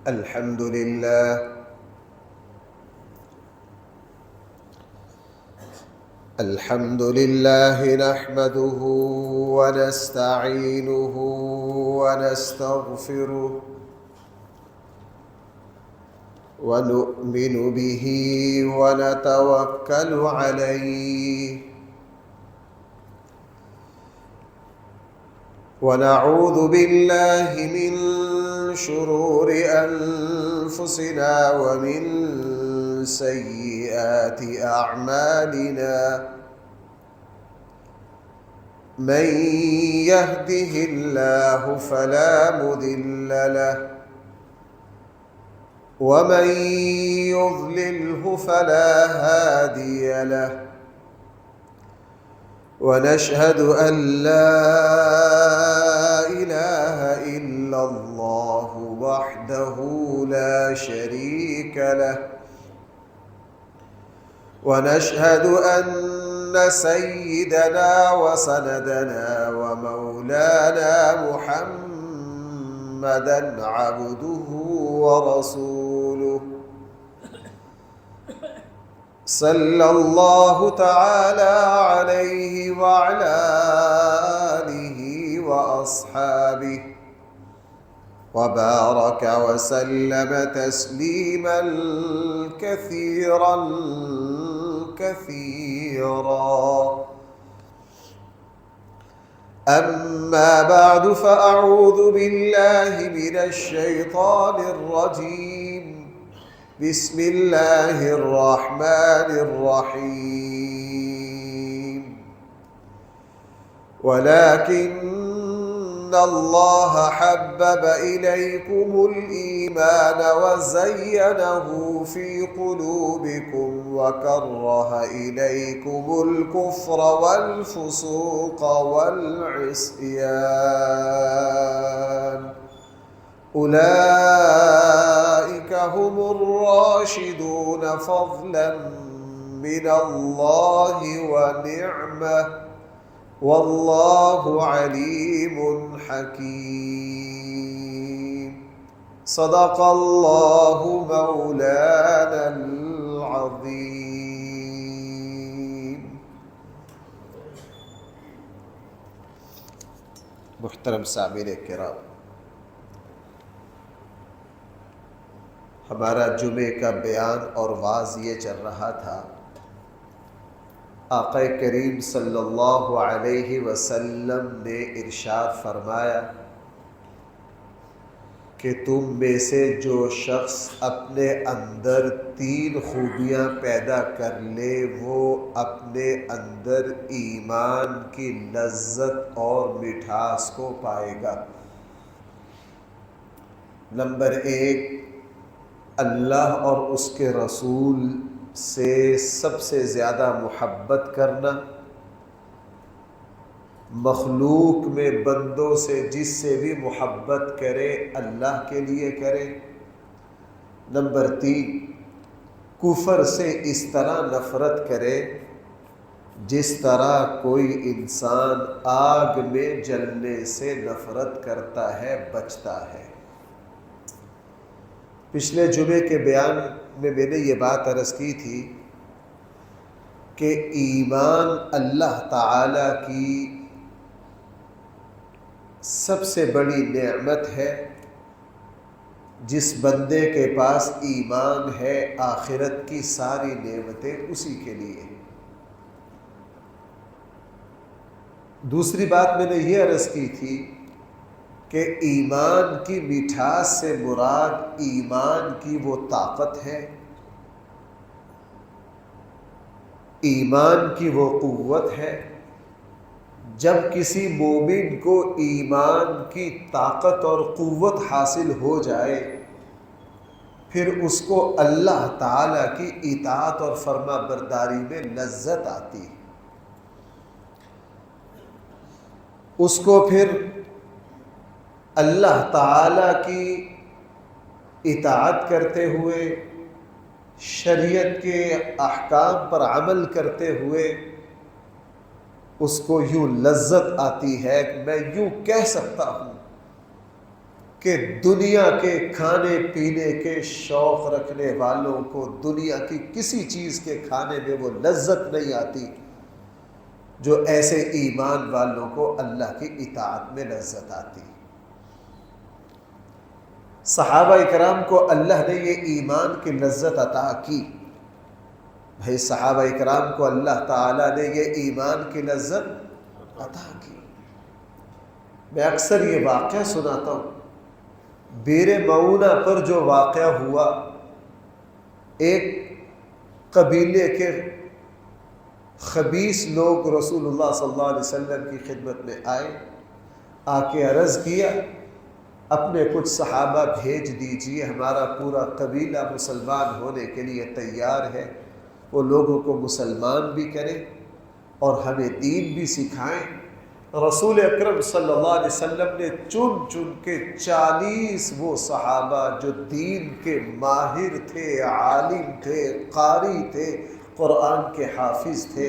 الحمد لله نحمده ونستعينه ونستغفره ونؤمن به ونتوكل عليه ونعوذ بالله من شرور أنفسنا ومن سيئات أعمالنا من يهده الله فلا مضل له ومن يضلله فلا هادي له ونشهد أن لا إله إلا الله وحده لا شريك له ونشهد أن سيدنا وسندنا ومولانا محمدا عبده ورسوله صلى الله تعالى عليه وعلى آله وأصحابه وبارك وسلم تسليما كثيرا أما بعد فأعوذ بالله من الشيطان الرجيم بسم الله الرحمن الرحيم ولكن الله حبب إليكم الإيمان وزينه في قلوبكم وكره إليكم الكفر والفسوق والعصيان أولئك هم الراشدون فضلا من الله ونعمة والله عليم حكيم صدق الله مولانا العظيم. محترم سامعین کرام، ہمارا جمعے کا بیان اور واعظ یہ چل رہا تھا، آقا کریم صلی اللہ علیہ وسلم نے ارشاد فرمایا کہ تم میں سے جو شخص اپنے اندر 3 خوبیاں پیدا کر لے وہ اپنے اندر ایمان کی لذت اور مٹھاس کو پائے گا۔ نمبر 1، اللہ اور اس کے رسول سے سب سے زیادہ محبت کرنا، مخلوق میں بندوں سے جس سے بھی محبت کرے اللہ کے لیے کرے۔ نمبر 3، کفر سے اس طرح نفرت کرے جس طرح کوئی انسان آگ میں جلنے سے نفرت کرتا ہے، بچتا ہے۔ پچھلے جمعے کے بیان میں نے یہ بات عرض کی تھی کہ ایمان اللہ تعالی کی سب سے بڑی نعمت ہے۔ جس بندے کے پاس ایمان ہے آخرت کی ساری نعمتیں اسی کے لیے۔ دوسری بات میں نے یہ عرض کی تھی کہ ایمان کی مٹھاس سے مراد ایمان کی وہ طاقت ہے، ایمان کی وہ قوت ہے۔ جب کسی مومن کو ایمان کی طاقت اور قوت حاصل ہو جائے پھر اس کو اللہ تعالیٰ کی اطاعت اور فرما برداری میں لذت آتی، اس کو پھر اللہ تعالیٰ کی اطاعت کرتے ہوئے، شریعت کے احکام پر عمل کرتے ہوئے اس کو یوں لذت آتی ہے کہ میں یوں کہہ سکتا ہوں کہ دنیا کے کھانے پینے کے شوق رکھنے والوں کو دنیا کی کسی چیز کے کھانے میں وہ لذت نہیں آتی جو ایسے ایمان والوں کو اللہ کی اطاعت میں لذت آتی۔ صحابہ اکرام کو اللہ نے یہ ایمان کی لذت عطا کی۔ بھائی صحابہ اکرام کو اللہ تعالیٰ نے یہ ایمان کی لذت عطا کی۔ میں اکثر یہ واقعہ سناتا ہوں، بیر معونہ پر جو واقعہ ہوا، ایک قبیلے کے خبیث لوگ رسول اللہ صلی اللہ علیہ وسلم کی خدمت میں آئے، آ کے عرض کیا اپنے کچھ صحابہ بھیج دیجئے، ہمارا پورا قبیلہ مسلمان ہونے کے لیے تیار ہے، وہ لوگوں کو مسلمان بھی کریں اور ہمیں دین بھی سکھائیں۔ رسول اکرم صلی اللہ علیہ وسلم نے چن چن کے 40 وہ صحابہ جو دین کے ماہر تھے، عالم تھے، قاری تھے، قرآن کے حافظ تھے،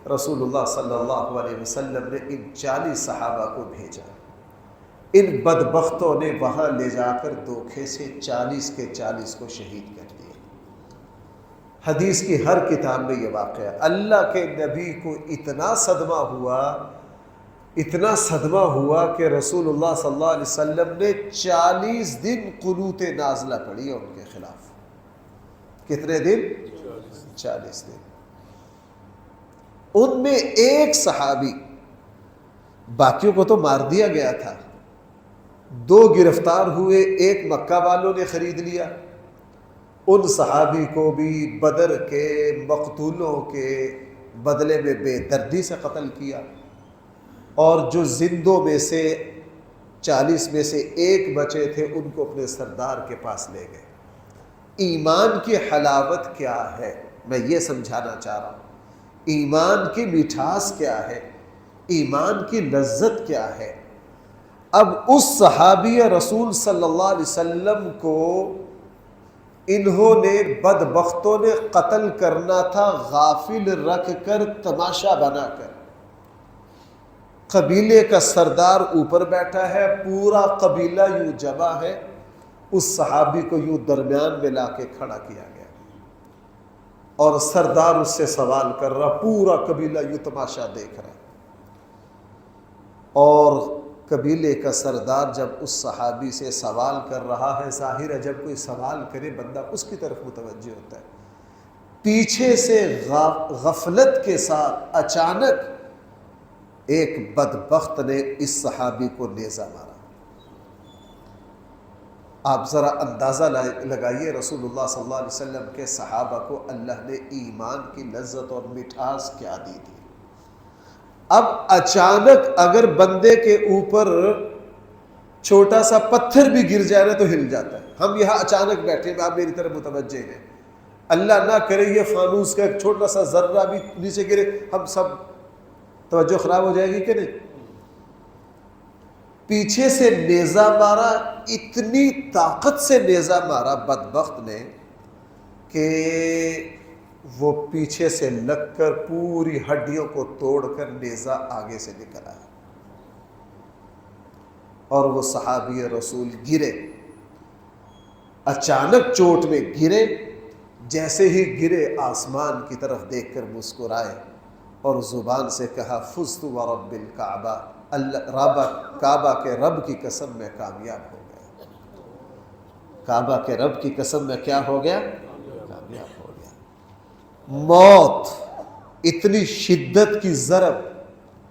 رسول اللہ صلی اللہ علیہ وسلم نے ان 40 صحابہ کو بھیجا۔ ان بدبختوں نے وہاں لے جا کر دھوکے سے 40 کے 40 کو شہید کر دیا۔ حدیث کی ہر کتاب میں یہ واقعہ، اللہ کے نبی کو اتنا صدمہ ہوا کہ رسول اللہ صلی اللہ علیہ وسلم نے 40 دن قنوت نازلہ پڑھی ہے ان کے خلاف۔ کتنے دن؟ 40 دن۔ ان میں ایک صحابی، باقیوں کو تو مار دیا گیا تھا، 2 گرفتار ہوئے، ایک مکہ والوں نے خرید لیا، ان صحابی کو بھی بدر کے مقتولوں کے بدلے میں بے دردی سے قتل کیا، اور جو زندوں میں سے 40 میں سے ایک بچے تھے ان کو اپنے سردار کے پاس لے گئے۔ ایمان کی حلاوت کیا ہے، میں یہ سمجھانا چاہ رہا ہوں، ایمان کی مٹھاس کیا ہے، ایمان کی لذت کیا ہے۔ اب اس صحابی رسول صلی اللہ علیہ وسلم کو انہوں نے بدبختوں نے قتل کرنا تھا، غافل رکھ کر، تماشا بنا کر۔ قبیلے کا سردار اوپر بیٹھا ہے، پورا قبیلہ یوں جمع ہے، اس صحابی کو یوں درمیان میں لا کے کھڑا کیا گیا، اور سردار اس سے سوال کر رہا، پورا قبیلہ یوں تماشا دیکھ رہا ہے۔ اور قبیلے کا سردار جب اس صحابی سے سوال کر رہا ہے، ظاہر ہے جب کوئی سوال کرے بندہ اس کی طرف متوجہ ہوتا ہے، پیچھے سے غفلت کے ساتھ اچانک ایک بدبخت نے اس صحابی کو نیزہ مارا۔ آپ ذرا اندازہ لگائیے، رسول اللہ صلی اللہ علیہ وسلم کے صحابہ کو اللہ نے ایمان کی لذت اور مٹھاس کیا دی تھی۔ اب اچانک اگر بندے کے اوپر چھوٹا سا پتھر بھی گر جائے نا تو ہل جاتا ہے۔ ہم یہاں اچانک بیٹھے ہیں، آپ میری طرف متوجہ ہیں، اللہ نہ کرے یہ فانوس کا ایک چھوٹا سا ذرہ بھی نیچے گرے، ہم سب توجہ خراب ہو جائے گی کہ نہیں؟ پیچھے سے نیزہ مارا، اتنی طاقت سے نیزہ مارا بدبخت نے کہ وہ پیچھے سے لگ کر پوری ہڈیوں کو توڑ کر نیزہ آگے سے نکل آیا، اور وہ صحابی رسول گرے، اچانک چوٹ میں گرے، جیسے ہی گرے آسمان کی طرف دیکھ کر مسکرائے اور زبان سے کہا فزت ورب الکعبہ، کعبہ کے رب کی قسم میں کامیاب ہو گیا، کعبہ کے رب کی قسم میں کیا ہو گیا؟ کامیاب ہو گیا۔ موت، اتنی شدت کی ضرب،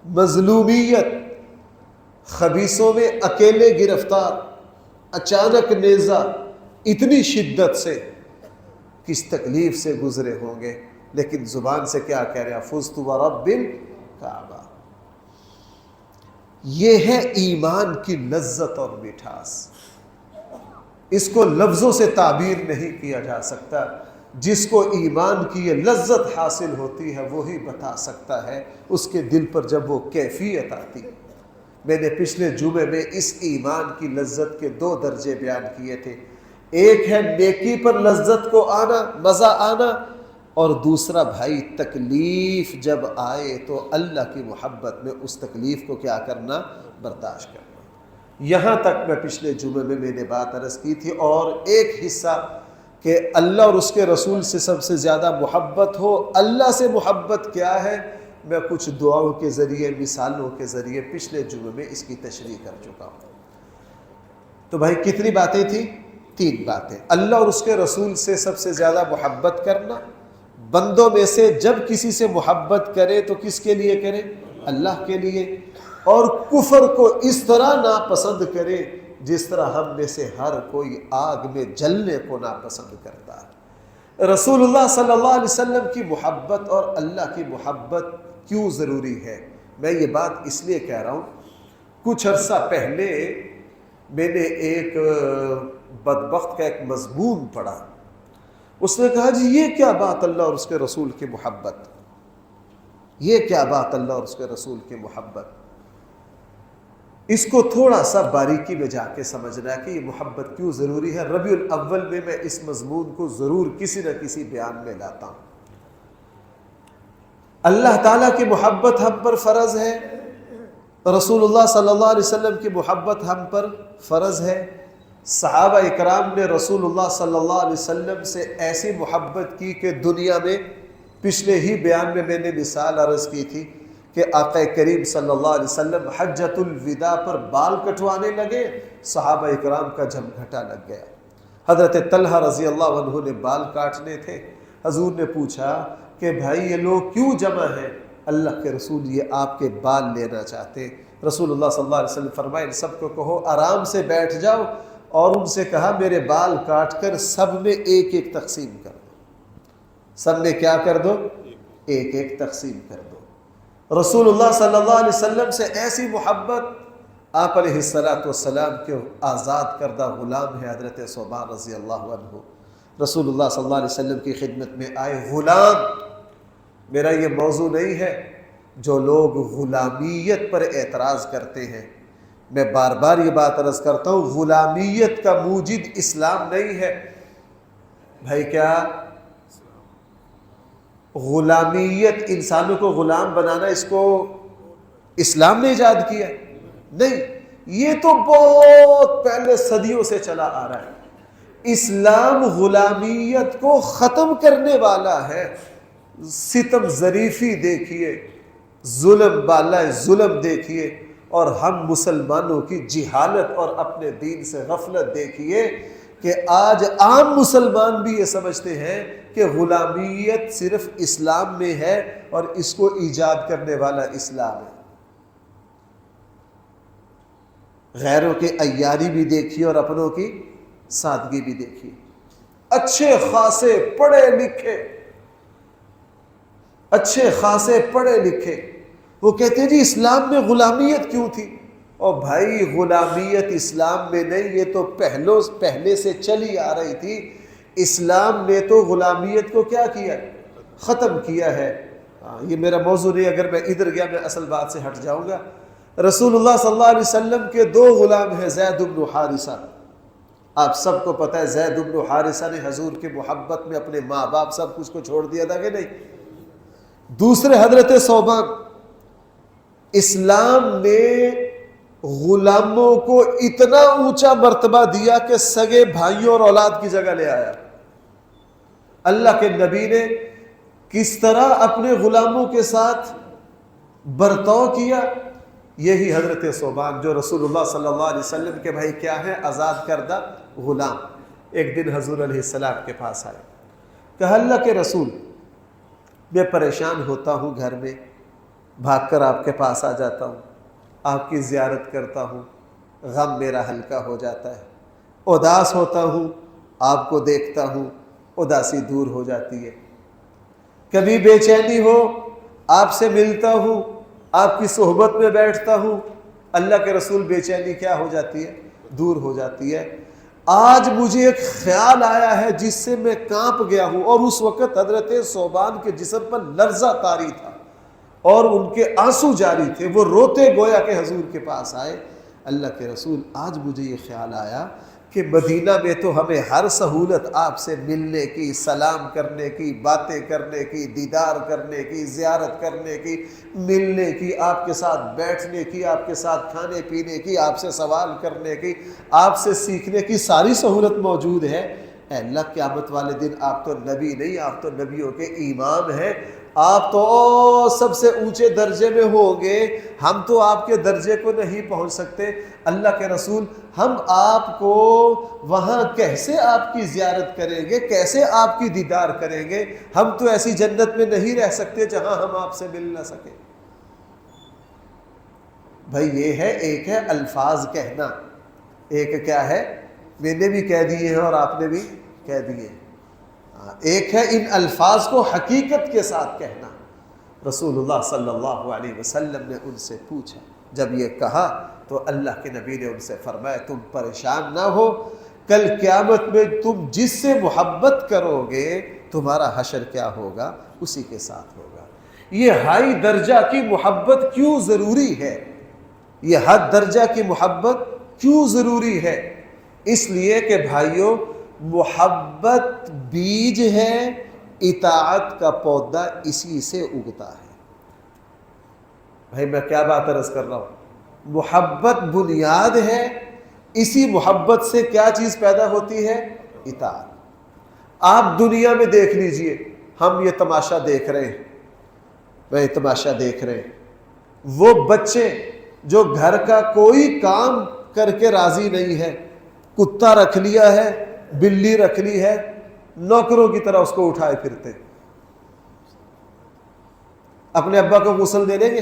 مظلومیت، خبیثوں میں اکیلے گرفتار، اچانک نیزہ، اتنی شدت سے کس تکلیف سے گزرے ہوں گے، لیکن زبان سے کیا کہہ رہے ہیں؟ فزت ورب الکعبہ۔ یہ ہے ایمان کی لذت اور مٹھاس، اس کو لفظوں سے تعبیر نہیں کیا جا سکتا۔ جس کو ایمان کی یہ لذت حاصل ہوتی ہے وہی بتا سکتا ہے اس کے دل پر جب وہ کیفیت آتی۔ میں نے پچھلے جمعے میں اس ایمان کی لذت کے 2 درجے بیان کیے تھے، ایک ہے نیکی پر لذت کو آنا، مزہ آنا، اور دوسرا بھائی تکلیف جب آئے تو اللہ کی محبت میں اس تکلیف کو کیا کرنا؟ برداشت کرنا۔ یہاں تک میں پچھلے جمعے میں نے بات عرض کی تھی، اور ایک حصہ کہ اللہ اور اس کے رسول سے سب سے زیادہ محبت ہو۔ اللہ سے محبت کیا ہے، میں کچھ دعاؤں کے ذریعے، مثالوں کے ذریعے پچھلے جمعے میں اس کی تشریح کر چکا ہوں۔ تو بھائی کتنی باتیں تھیں؟ 3 باتیں۔ اللہ اور اس کے رسول سے سب سے زیادہ محبت کرنا، بندوں میں سے جب کسی سے محبت کرے تو کس کے لیے کرے؟ اللہ کے لیے، اور کفر کو اس طرح ناپسند کرے جس طرح ہم میں سے ہر کوئی آگ میں جلنے کو ناپسند کرتا ہے۔ رسول اللہ صلی اللہ علیہ وسلم کی محبت اور اللہ کی محبت کیوں ضروری ہے؟ میں یہ بات اس لیے کہہ رہا ہوں، کچھ عرصہ پہلے میں نے ایک بدبخت کا ایک مضمون پڑھا، اس نے کہا جی یہ کیا بات اللہ اور اس کے رسول کی محبت، یہ کیا بات اللہ اور اس کے رسول کی محبت۔ اس کو تھوڑا سا باریکی میں جا کے سمجھنا ہے کہ یہ محبت کیوں ضروری ہے۔ ربیع الاول میں اس مضمون کو ضرور کسی نہ کسی بیان میں لاتا ہوں۔ اللہ تعالیٰ کی محبت ہم پر فرض ہے، رسول اللہ صلی اللہ علیہ وسلم کی محبت ہم پر فرض ہے۔ صحابہ اکرام نے رسول اللہ صلی اللہ علیہ وسلم سے ایسی محبت کی کہ دنیا میں، پچھلے ہی بیان میں نے مثال عرض کی تھی کہ آقا کریم صلی اللہ علیہ وسلم حجۃ الوداع پر بال کٹوانے لگے، صحابہ اکرام کا جھمگھٹا لگ گیا۔ حضرت طلحہ رضی اللہ عنہ نے بال کاٹنے تھے، حضور نے پوچھا کہ بھائی یہ لوگ کیوں جمع ہیں؟ اللہ کے رسول یہ آپ کے بال لینا چاہتے۔ رسول اللہ صلی اللہ علیہ وسلم فرمائے ان سب کو کہو آرام سے بیٹھ جاؤ، اور ان سے کہا میرے بال کاٹ کر سب میں ایک ایک تقسیم کر دو، سب میں کیا کر دو؟ ایک ایک تقسیم کر دو۔ رسول اللہ صلی اللہ علیہ وسلم سے ایسی محبت، آپ علیہ السلام کے آزاد کردہ غلام ہے حضرت ثوبان رضی اللہ عنہ، رسول اللہ صلی اللہ علیہ وسلم کی خدمت میں آئے۔ غلام، میرا یہ موضوع نہیں ہے، جو لوگ غلامیت پر اعتراض کرتے ہیں، میں بار بار یہ بات عرض کرتا ہوں، غلامیت کا موجد اسلام نہیں ہے۔ بھائی کیا غلامیت، انسانوں کو غلام بنانا، اس کو اسلام نے ایجاد کیا؟ نہیں، یہ تو بہت پہلے صدیوں سے چلا آ رہا ہے۔ اسلام غلامیت کو ختم کرنے والا ہے۔ ستم ظریفی دیکھیے، ظلم بالائے ظلم دیکھیے، اور ہم مسلمانوں کی جہالت اور اپنے دین سے غفلت دیکھیے کہ آج عام مسلمان بھی یہ سمجھتے ہیں کہ غلامیت صرف اسلام میں ہے اور اس کو ایجاد کرنے والا اسلام ہے۔ غیروں کے عیاری بھی دیکھیے اور اپنوں کی سادگی بھی دیکھیے۔ اچھے خاصے پڑھے لکھے وہ کہتے ہیں جی اسلام میں غلامیت کیوں تھی؟ اور بھائی غلامیت اسلام میں نہیں، یہ تو پہلے سے چلی آ رہی تھی۔ اسلام نے تو غلامیت کو کیا کیا؟ ختم کیا ہے۔ یہ میرا موضوع نہیں، اگر میں ادھر گیا میں اصل بات سے ہٹ جاؤں گا۔ رسول اللہ صلی اللہ علیہ وسلم کے 2 غلام ہیں، زید بن حارثہ۔ آپ سب کو پتہ ہے زید بن حارثہ نے حضور کی محبت میں اپنے ماں باپ سب کچھ کو چھوڑ دیا تھا کہ نہیں؟ دوسرے حضرت ثوبان۔ اسلام نے غلاموں کو اتنا اونچا مرتبہ دیا کہ سگے بھائیوں اور اولاد کی جگہ لے آیا۔ اللہ کے نبی نے کس طرح اپنے غلاموں کے ساتھ برتاؤ کیا، یہی حضرت ثوبان جو رسول اللہ صلی اللہ علیہ وسلم کے بھائی کیا ہے؟ آزاد کردہ غلام۔ ایک دن حضور علیہ السلام کے پاس آئے، کہا اللہ کے رسول میں پریشان ہوتا ہوں، گھر میں بھاگ کر آپ کے پاس آ جاتا ہوں، آپ کی زیارت کرتا ہوں، غم میرا ہلکا ہو جاتا ہے، اداس ہوتا ہوں، آپ کو دیکھتا ہوں، اداسی دور ہو جاتی ہے، کبھی بے چینی ہو آپ سے ملتا ہوں، آپ کی صحبت میں بیٹھتا ہوں، اللہ کے رسول بے چینی کیا ہو جاتی ہے؟ دور ہو جاتی ہے۔ آج مجھے ایک خیال آیا ہے جس سے میں کانپ گیا ہوں، اور اس وقت حضرت ثوبان کے جسم پر لرزہ طاری تھا اور ان کے آنسو جاری تھے، وہ روتے گویا کہ حضور کے پاس آئے، اللہ کے رسول آج مجھے یہ خیال آیا کہ مدینہ میں تو ہمیں ہر سہولت آپ سے ملنے کی، سلام کرنے کی، باتیں کرنے کی، دیدار کرنے کی، زیارت کرنے کی، ملنے کی، آپ کے ساتھ بیٹھنے کی، آپ کے ساتھ کھانے پینے کی، آپ سے سوال کرنے کی، آپ سے سیکھنے کی ساری سہولت موجود ہے۔ اے اللہ، قیامت والے دن آپ تو نبی نہیں، آپ تو نبیوں کے امام ہیں، آپ تو سب سے اونچے درجے میں ہوں گے، ہم تو آپ کے درجے کو نہیں پہنچ سکتے۔ اللہ کے رسول، ہم آپ کو وہاں کیسے آپ کی زیارت کریں گے، کیسے آپ کی دیدار کریں گے؟ ہم تو ایسی جنت میں نہیں رہ سکتے جہاں ہم آپ سے مل نہ سکیں۔ بھائی یہ ہے، ایک ہے الفاظ کہنا، ایک کیا ہے، میں نے بھی کہہ دیے ہیں اور آپ نے بھی کہہ دیے ہیں۔ ایک ہے ان الفاظ کو حقیقت کے ساتھ کہنا۔ رسول اللہ صلی اللہ علیہ وسلم نے ان سے پوچھا، جب یہ کہا تو اللہ کے نبی نے ان سے فرمایا، تم پریشان نہ ہو، کل قیامت میں تم جس سے محبت کرو گے تمہارا حشر کیا ہوگا، اسی کے ساتھ ہوگا۔ یہ ہائی درجہ کی محبت کیوں ضروری ہے؟ یہ حد درجہ کی محبت کیوں ضروری ہے؟ اس لیے کہ بھائیوں، محبت بیج ہے، اطاعت کا پودا اسی سے اگتا ہے۔ بھائی میں کیا بات عرض کر رہا ہوں؟ محبت بنیاد ہے، اسی محبت سے کیا چیز پیدا ہوتی ہے؟ اطاعت۔ آپ دنیا میں دیکھ لیجئے، ہم یہ تماشا دیکھ رہے ہیں، میں تماشا دیکھ رہے ہیں، وہ بچے جو گھر کا کوئی کام کر کے راضی نہیں ہے، کتا رکھ لیا ہے، بلی رکھ لی ہے، نوکروں کی طرح اس کو اٹھائے پھرتے، اپنے ابا کو غسل دے دیں گے؟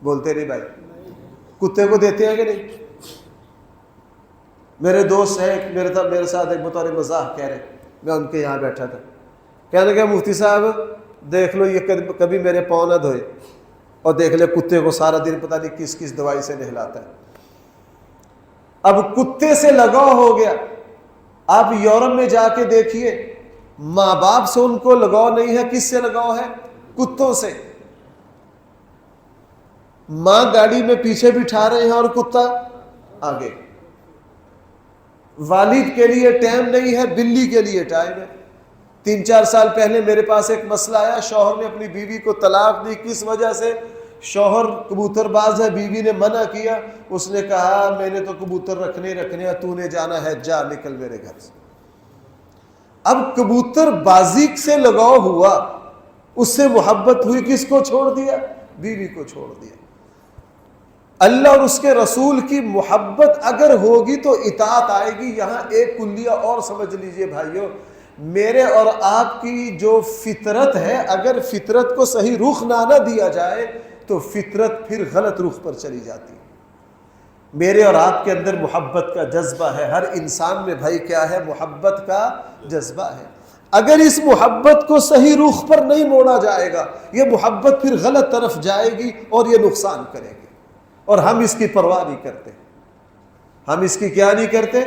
بولتے نہیں بھائی، کتے کو دیتے ہیں کہ نہیں؟ میرے دوست ہیں، میرے ساتھ ایک بطور مزاح کہہ رہے، میں ان کے یہاں بیٹھا تھا، کہنے لگا مفتی صاحب دیکھ لو یہ کبھی میرے پاؤں نہ دھوئے، اور دیکھ لے کتے کو سارا دن پتہ نہیں کس کس دوائی سے نہلاتا ہے۔ اب کتے سے لگاؤ ہو گیا۔ آپ یورپ میں جا کے دیکھیے، ماں باپ سے ان کو لگاؤ نہیں ہے، کس سے لگاؤ ہے؟ کتوں سے۔ ماں گاڑی میں پیچھے بٹھا رہے ہیں اور کتا آگے۔ والد کے لیے ٹائم نہیں ہے، بلی کے لیے ٹائم ہے۔ 3-4 سال پہلے میرے پاس ایک مسئلہ آیا، شوہر نے اپنی بیوی کو طلاق دی، کس وجہ سے؟ شوہر کبوتر باز ہے، بیوی نے منع کیا، اس نے کہا میں نے تو کبوتر رکھنے ہیں، تو نے جانا ہے جا، نکل میرے گھر سے۔ اب کبوتر بازی سے لگاؤ ہوا، اس سے محبت ہوئی، کس کو چھوڑ دیا؟ بیوی کو چھوڑ دیا۔ اللہ اور اس کے رسول کی محبت اگر ہوگی تو اطاعت آئے گی۔ یہاں ایک کلیہ اور سمجھ لیجئے بھائیو، میرے اور آپ کی جو فطرت ہے، اگر فطرت کو صحیح رخ نہ دیا جائے تو فطرت پھر غلط رخ پر چلی جاتی ہے۔ میرے اور آپ کے اندر محبت کا جذبہ ہے، ہر انسان میں بھائی کیا ہے؟ محبت کا جذبہ ہے۔ اگر اس محبت کو صحیح رخ پر نہیں موڑا جائے گا، یہ محبت پھر غلط طرف جائے گی اور یہ نقصان کرے گی، اور ہم اس کی پرواہ نہیں کرتے۔ ہم اس کی کیا نہیں کرتے؟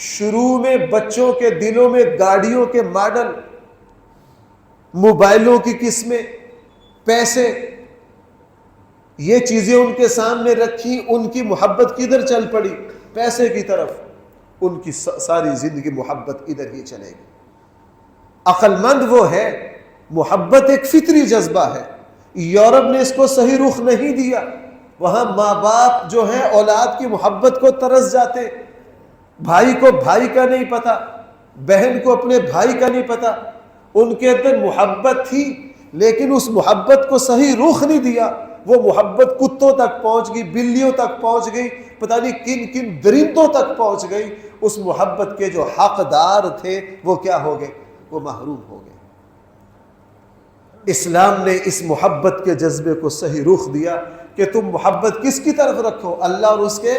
شروع میں بچوں کے دلوں میں گاڑیوں کے ماڈل، موبائلوں کی قسمیں، پیسے، یہ چیزیں ان کے سامنے رکھی، ان کی محبت کدھر چل پڑی؟ پیسے کی طرف۔ ان کی ساری زندگی محبت ادھر ہی چلے گی۔ عقل مند وہ ہے، محبت ایک فطری جذبہ ہے۔ یورپ نے اس کو صحیح رخ نہیں دیا، وہاں ماں باپ جو ہیں اولاد کی محبت کو ترس جاتے، بھائی کو بھائی کا نہیں پتا، بہن کو اپنے بھائی کا نہیں پتا۔ ان کے اندر محبت تھی لیکن اس محبت کو صحیح رخ نہیں دیا، وہ محبت کتوں تک پہنچ گئی، بلیوں تک پہنچ گئی، پتہ نہیں کن کن درندوں تک پہنچ گئی۔ اس محبت کے جو حقدار تھے وہ کیا ہو گئے؟ وہ محروم ہو گئے۔ اسلام نے اس محبت کے جذبے کو صحیح رخ دیا کہ تم محبت کس کی طرف رکھو؟ اللہ اور اس کے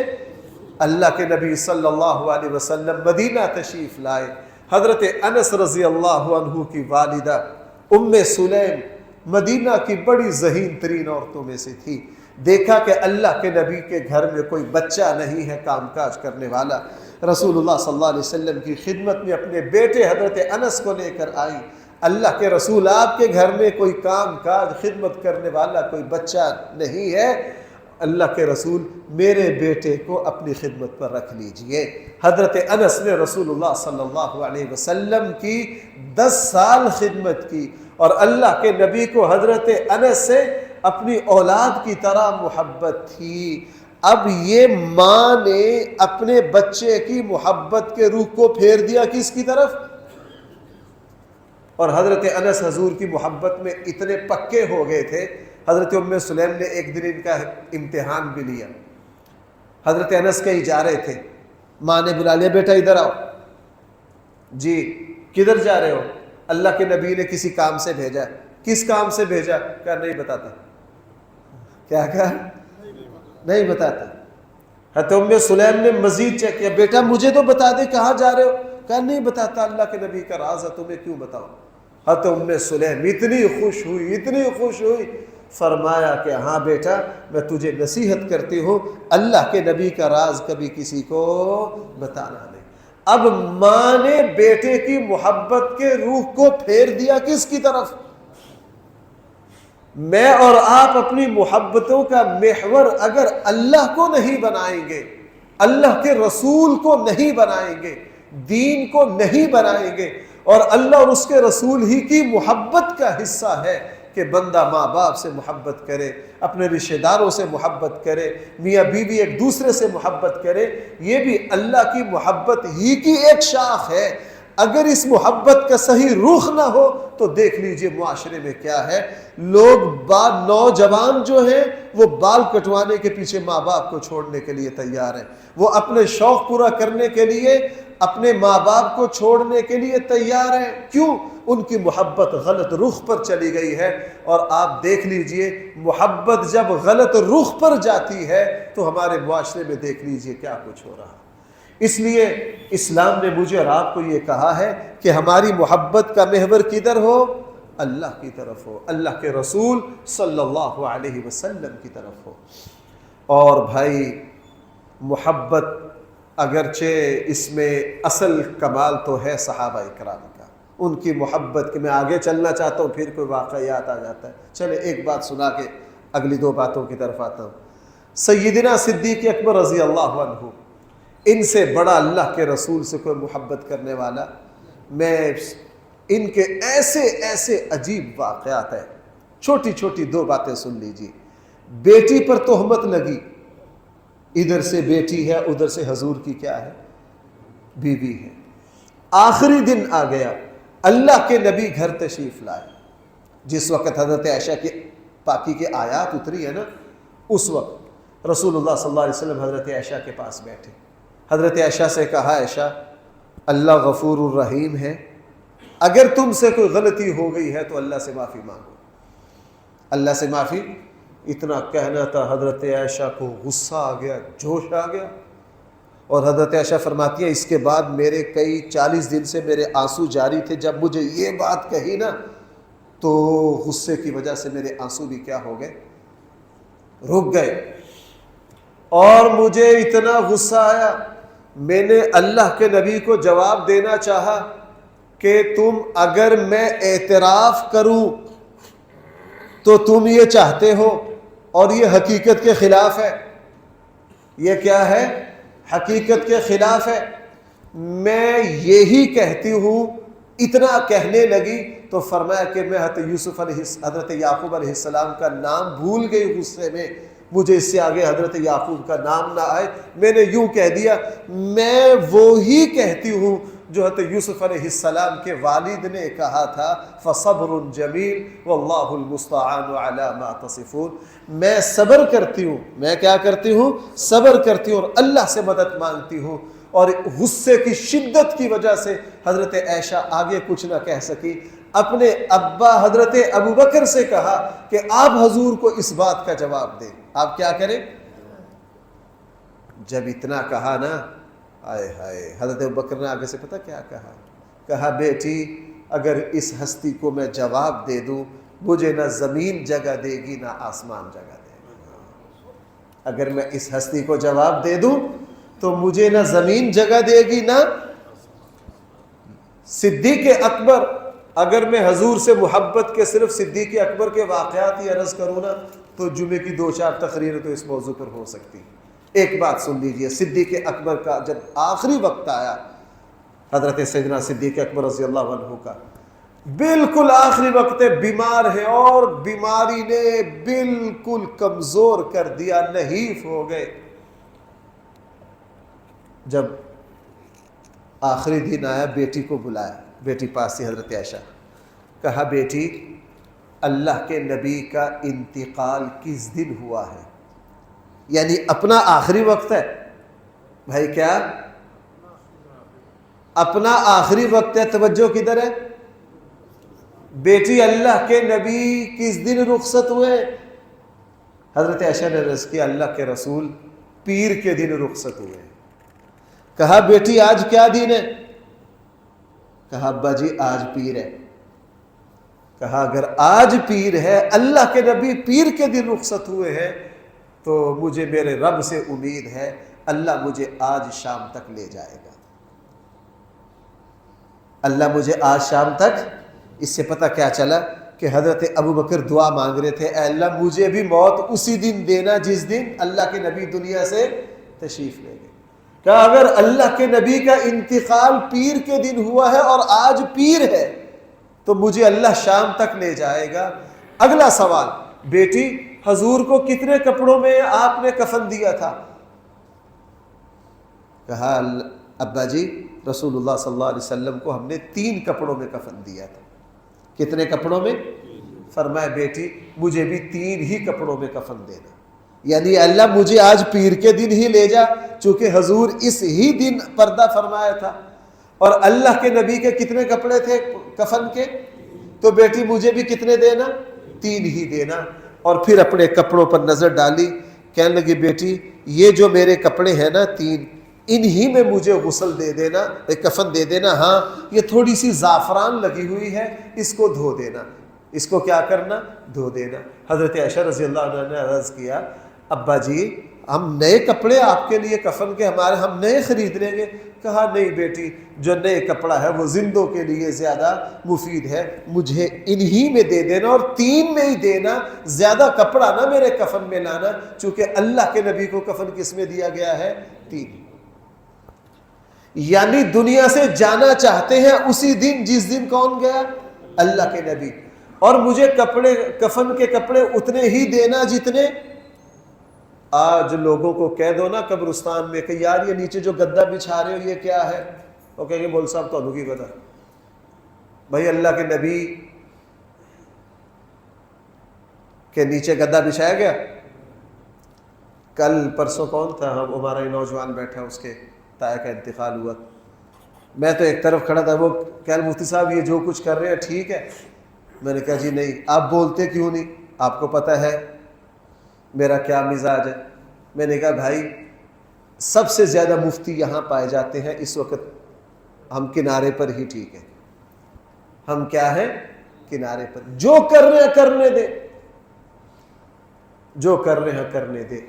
اللہ کے نبی صلی اللہ علیہ وسلم مدینہ تشریف لائے۔ حضرت انس رضی اللہ عنہ کی والدہ ام سلیم مدینہ کی بڑی ذہین ترین عورتوں میں سے تھی۔ دیکھا کہ اللہ کے نبی کے گھر میں کوئی بچہ نہیں ہے کام کاج کرنے والا، رسول اللہ صلی اللہ علیہ وسلم کی خدمت میں اپنے بیٹے حضرت انس کو لے کر آئی۔ اللہ کے رسول، آپ کے گھر میں کوئی کام کاج خدمت کرنے والا کوئی بچہ نہیں ہے؟ اللہ کے رسول میرے بیٹے کو اپنی خدمت پر رکھ لیجئے۔ حضرت انس نے رسول اللہ صلی اللہ علیہ وسلم کی 10 سال خدمت کی، اور اللہ کے نبی کو حضرت انس سے اپنی اولاد کی طرح محبت تھی۔ اب یہ ماں نے اپنے بچے کی محبت کے رخ کو پھیر دیا کس کی طرف؟ اور حضرت انس حضور کی محبت میں اتنے پکے ہو گئے تھے، حضرت ام سلیم نے ایک دن ان کا امتحان بھی لیا۔ حضرت انس کہیں جا رہے تھے، ماں نے بلا لیا، بیٹا ادھر آؤ۔ جی کدھر جا رہے ہو؟ اللہ کے نبی نے کسی کام سے بھیجا۔ کس کام سے بھیجا؟ کہا نہیں بتاتا۔ کیا کہا؟ نہیں بتاتا۔ حضرت ام سلیم نے مزید چیک کیا، بیٹا مجھے تو بتا دے کہاں جا رہے ہو؟ کہا نہیں بتاتا، اللہ کے نبی کا راز ہے، تمہیں کیوں بتاؤ؟ حضرت ام سلیم اتنی خوش ہوئی، اتنی خوش ہوئی، فرمایا کہ ہاں بیٹا میں تجھے نصیحت کرتی ہوں، اللہ کے نبی کا راز کبھی کسی کو بتانا نہیں۔ اب ماں نے بیٹے کی محبت کے روح کو پھیر دیا کس کی طرف؟ میں اور آپ اپنی محبتوں کا محور اگر اللہ کو نہیں بنائیں گے، اللہ کے رسول کو نہیں بنائیں گے، دین کو نہیں بنائیں گے، اور اللہ اور اس کے رسول ہی کی محبت کا حصہ ہے کہ بندہ ماں باپ سے محبت کرے، اپنے رشتہ داروں سے محبت کرے، میاں بیوی ایک دوسرے سے محبت کرے، یہ بھی اللہ کی محبت ہی کی ایک شاخ ہے۔ اگر اس محبت کا صحیح رخ نہ ہو تو دیکھ لیجئے معاشرے میں کیا ہے، لوگ نوجوان جو ہیں وہ بال کٹوانے کے پیچھے ماں باپ کو چھوڑنے کے لیے تیار ہیں، وہ اپنے شوق پورا کرنے کے لیے اپنے ماں باپ کو چھوڑنے کے لیے تیار ہیں۔ کیوں؟ ان کی محبت غلط رخ پر چلی گئی ہے۔ اور آپ دیکھ لیجئے محبت جب غلط رخ پر جاتی ہے تو ہمارے معاشرے میں دیکھ لیجئے کیا کچھ ہو رہا ہے۔ اس لیے اسلام نے مجھے اور آپ کو یہ کہا ہے کہ ہماری محبت کا محور کدھر ہو؟ اللہ کی طرف ہو، اللہ کے رسول صلی اللہ علیہ وسلم کی طرف ہو۔ اور بھائی محبت اگرچہ اس میں اصل کمال تو ہے صحابہ اکرام کا، ان کی محبت کہ میں آگے چلنا چاہتا ہوں پھر کوئی واقعہ یاد آ جاتا ہے۔ چلے ایک بات سنا کے اگلی 2 باتوں کی طرف آتا ہوں۔ سیدنا صدیق اکبر رضی اللہ عنہ، ان سے بڑا اللہ کے رسول سے کوئی محبت کرنے والا، میں ان کے ایسے ایسے عجیب واقعات ہیں، چھوٹی چھوٹی 2 باتیں سن لیجیے۔ بیٹی پر تہمت لگی، ادھر سے بیٹی ہے ادھر سے حضور کی کیا ہے؟ بیوی ہے۔ آخری دن آ گیا، اللہ کے نبی گھر تشریف لائے، جس وقت حضرت عائشہ کی پاکی کے آیات اتری ہے نا، اس وقت رسول اللہ صلی اللہ علیہ وسلم حضرت عائشہ کے پاس بیٹھے۔ حضرت عائشہ سے کہا، عائشہ اللہ غفور الرحیم ہے، اگر تم سے کوئی غلطی ہو گئی ہے تو اللہ سے معافی مانگو، اللہ سے معافی۔ اتنا کہنا تھا، حضرت عائشہ کو غصہ آ گیا، جوش آ گیا، اور حضرت عائشہ فرماتی ہیں اس کے بعد میرے کئی 40 دن سے میرے آنسو جاری تھے، جب مجھے یہ بات کہی نا تو غصے کی وجہ سے میرے آنسو بھی کیا ہو گئے؟ رک گئے، اور مجھے اتنا غصہ آیا، میں نے اللہ کے نبی کو جواب دینا چاہا کہ تم اگر میں اعتراف کروں تو تم یہ چاہتے ہو، اور یہ حقیقت کے خلاف ہے۔ یہ کیا ہے؟ حقیقت کے خلاف ہے۔ میں یہی کہتی ہوں، اتنا کہنے لگی تو فرمایا کہ میں حضرت یعقوب علیہ السلام کا نام بھول گئی غصے میں، مجھے اس سے آگے حضرت یعقوب کا نام نہ آئے، میں نے یوں کہہ دیا، میں وہی کہتی ہوں جو حضرت یوسف علیہ السلام کے والد نے کہا تھا، فَصَبْرٌ جَمِيلٌ وَاللَّهُ الْمُسْتَعَانُ عَلَى مَا تَصِفُونَ۔ میں صبر کرتی ہوں، میں کیا کرتی ہوں؟ صبر کرتی ہوں اور اللہ سے مدد مانگتی ہوں۔ اور غصے کی شدت کی وجہ سے حضرت عائشہ آگے کچھ نہ کہہ سکی، اپنے ابا حضرت ابوبکر سے کہا کہ آپ حضور کو اس بات کا جواب دیں، آپ کیا کریں؟ جب اتنا کہا نا، آئے ہائے، حضرت ابوبکر نے آگے سے پتہ کیا کہا؟ کہا بیٹی اگر اس ہستی کو میں جواب دے دوں، مجھے نہ زمین جگہ دے گی نہ آسمان جگہ دے گی۔ اگر میں اس ہستی کو جواب دے دوں تو مجھے نہ زمین جگہ دے گی نہ۔ صدیق اکبر، اگر میں حضور سے محبت کے صرف صدیق اکبر کے واقعات ہی عرض کروں نا تو جمعے کی 2-4 تقریریں تو اس موضوع پر ہو سکتی. ایک بات سن لیجئے, صدیق اکبر کا جب آخری وقت آیا, حضرت سیدنا صدیق اکبر رضی اللہ عنہ کا بالکل آخری وقت ہے, بیمار ہے اور بیماری نے بالکل کمزور کر دیا, نحیف ہو گئے. جب آخری دن آیا, بیٹی کو بلایا, بیٹی پاس تھی حضرت عائشہ, کہا بیٹی اللہ کے نبی کا انتقال کس دن ہوا ہے؟ یعنی اپنا آخری وقت ہے بھائی, کیا اپنا آخری وقت ہے؟ توجہ کدھر ہے بیٹی؟ اللہ کے نبی کس دن رخصت ہوئے؟ حضرت عائشہ نے عرض کیا اللہ کے رسول پیر کے دن رخصت ہوئے. کہا بیٹی آج کیا دن ہے؟ کہا ابا جی آج پیر ہے. کہا اگر آج پیر ہے, اللہ کے نبی پیر کے دن رخصت ہوئے ہیں, تو مجھے میرے رب سے امید ہے اللہ مجھے آج شام تک لے جائے گا. اللہ مجھے آج شام تک. اس سے پتہ کیا چلا کہ حضرت ابو بکر دعا مانگ رہے تھے, اے اللہ مجھے بھی موت اسی دن دینا جس دن اللہ کے نبی دنیا سے تشریف لے گئے. کہ اگر اللہ کے نبی کا انتقال پیر کے دن ہوا ہے اور آج پیر ہے تو مجھے اللہ شام تک لے جائے گا. اگلا سوال, بیٹی حضور کو کتنے کپڑوں میں آپ نے کفن دیا تھا؟ کہا ابا جی رسول اللہ صلی اللہ علیہ وسلم کو ہم نے 3 کپڑوں میں کفن دیا تھا. کتنے کپڑوں میں؟ فرمایا بیٹی مجھے بھی 3 ہی کپڑوں میں کفن دینا. یعنی اللہ مجھے آج پیر کے دن ہی لے جا, چونکہ حضور اس ہی دن پردہ فرمایا تھا. اور اللہ کے نبی کے کتنے کپڑے تھے کفن کے؟ تو بیٹی مجھے بھی کتنے دینا؟ 3 ہی دینا. اور پھر اپنے کپڑوں پر نظر ڈالی, کہنے لگی بیٹی یہ جو میرے کپڑے ہیں نا 3, انہی میں مجھے غسل دے دینا, کفن دے دینا. ہاں یہ تھوڑی سی زعفران لگی ہوئی ہے, اس کو دھو دینا. اس کو کیا کرنا؟ دھو دینا. حضرت عائشہ رضی اللہ عنہ نے عرض کیا ابا جی ہم نئے کپڑے آپ کے لیے کفن کے ہمارے ہم نئے خرید لیں گے. کہا نہیں بیٹی جو نئے کپڑا ہے وہ زندوں کے لیے زیادہ مفید ہے, مجھے انہی میں دے دینا اور 3 میں ہی دینا, زیادہ کپڑا نہ میرے کفن میں لانا, چونکہ اللہ کے نبی کو کفن کس میں دیا گیا ہے؟ 3. یعنی دنیا سے جانا چاہتے ہیں اسی دن جس دن کون گیا؟ اللہ کے نبی. اور مجھے کپڑے کفن کے کپڑے اتنے ہی دینا جتنے آج لوگوں کو کہہ دو نا قبرستان میں کہ یار یہ نیچے جو گدا بچھا رہے ہو یہ کیا ہے, وہ کہیں گے مول صاحب تو کی پتہ. بھائی اللہ کے نبی کے نیچے گدا بچھایا گیا؟ کل پرسوں کون تھا, ہمارا یہ نوجوان بیٹھا اس کے تایا کا انتقال ہوا. میں تو ایک طرف کھڑا تھا, وہ کہ مفتی صاحب یہ جو کچھ کر رہے ہیں ٹھیک ہے. میں نے کہا جی نہیں. آپ بولتے کیوں نہیں؟ آپ کو پتہ ہے میرا کیا مزاج ہے. میں نے کہا بھائی سب سے زیادہ مفتی یہاں پائے جاتے ہیں اس وقت, ہم کنارے پر ہی ٹھیک ہے. ہم کیا ہیں؟ کنارے پر. جو کر رہے ہیں کرنے دے, جو کر رہے ہیں کرنے دے.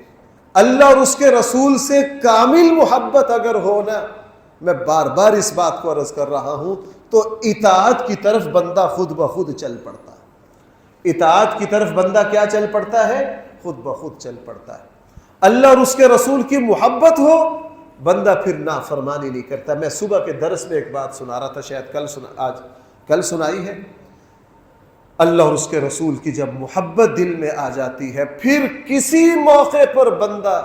اللہ اور اس کے رسول سے کامل محبت اگر ہونا, میں بار بار اس بات کو عرض کر رہا ہوں, تو اطاعت کی طرف بندہ خود بخود چل پڑتا ہے. اطاعت کی طرف بندہ کیا چل پڑتا ہے؟ خود بخود چل پڑتا ہے. اللہ اور اس کے رسول کی محبت ہو, بندہ پھر نافرمانی نہیں کرتا. میں صبح کے درس میں ایک بات سنا رہا تھا, شاید کل سنائی ہے. اللہ اور اس کے رسول کی جب محبت دل میں آ جاتی ہے, پھر کسی موقع پر بندہ